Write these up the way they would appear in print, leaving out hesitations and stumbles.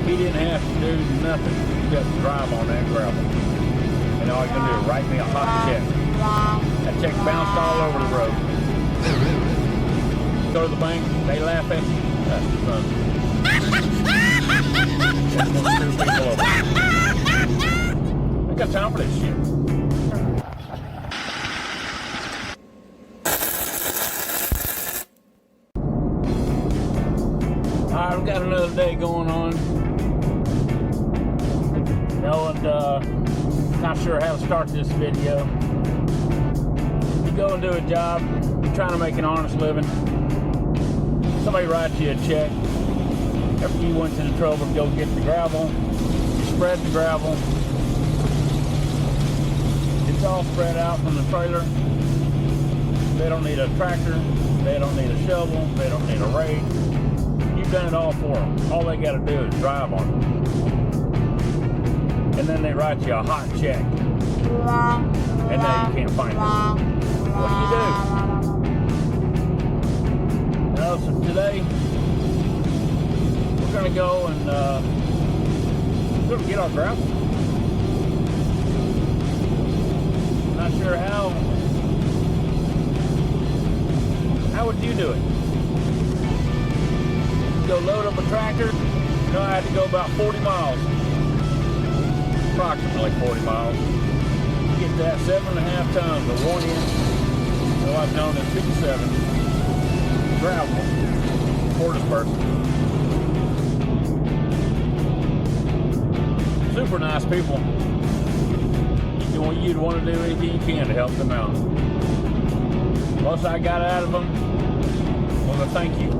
He didn't have to do nothing except drive on that gravel. And all he's going to do is write me a hot check. That check bounced all over the road. Go to the bank, they laugh at you. That's fun. That's one of the people over. I got time for this shit. Alright, we've got another day going on. Not sure how to start this video. You go and do a job, you're trying to make an honest living. Somebody writes you a check. After you went to the trouble to go get the gravel, you spread the gravel. It's all spread out from the trailer. They don't need a tractor. They don't need a shovel. They don't need a rake. You've done it all for them. All they got to do is drive on it. And then they write you a hot check. And now you can't find it. What do? So today, we're going to go and we're going to get our gravel. Not sure how. How would you do it? Go load up a tractor. You know, I had to go about 40 miles. Approximately 40 miles. Get that 7.5 tons of 1 inch, so I've known as 57 gravel for this person. Super nice people. You'd want to do anything you can to help them out. Most I got out of them was a thank you.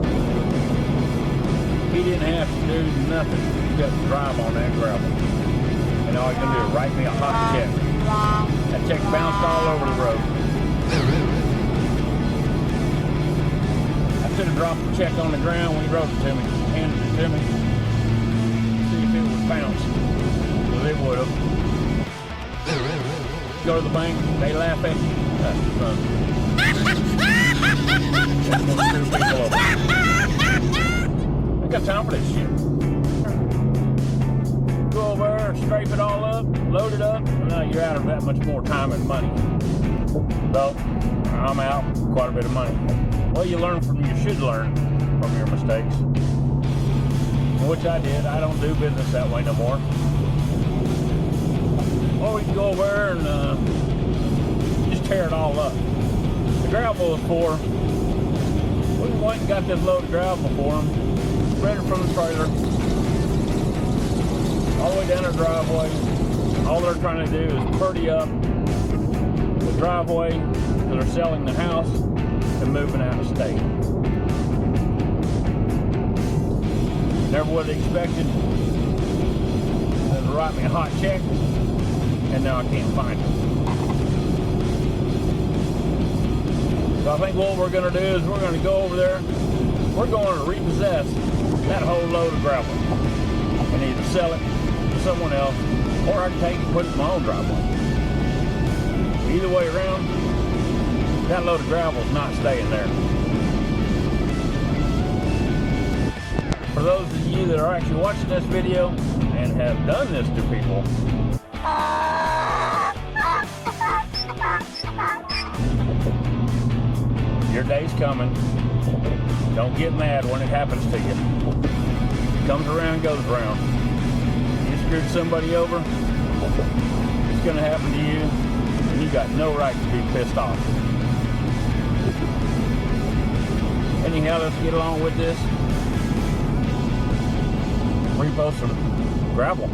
He didn't have to do nothing except drive on that gravel. And all he's going to do is write me a hot check. That check bounced all over the road. I should have dropped the check on the ground when he wrote it to me, handed it to me. See if it would bounce. Well, it would have. Go to the bank, they laugh at you. That's fun. That's one of the people over. I got time for this shit. Go over there, scrape it all up, load it up, and now you're out of that much more time and money. So, I'm out quite a bit of money. Well, you should learn from your mistakes. Which I did. I don't do business that way no more. Or we can go over there and just tear it all up. The gravel is for, we went and got this load of gravel for them, spread it from the trailer, all the way down their driveway. All they're trying to do is pretty up the driveway, so they're selling the house and moving out of state. Never would have expected them to write me a hot check, and now I can't find it. So I think what we're going to do is we're going to go over there, we're going to repossess that whole load of gravel and either sell it to someone else, or I can take it and put it in my own driveway. Either way around, that load of gravel is not staying there. For those of you that are actually watching this video and have done this to people, your day's coming. Don't get mad when it happens to you. It comes around, goes around. You screwed somebody over, it's going to happen to you, and you got no right to be pissed off. Anyhow, let's get along with this. Repost some gravel.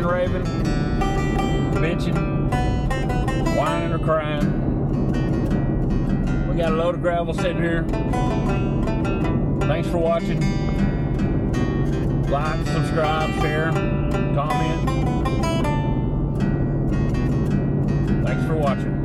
raving, bitching, whining or crying. We got a load of gravel sitting here. Thanks for watching. Like, subscribe, share, comment. Thanks for watching.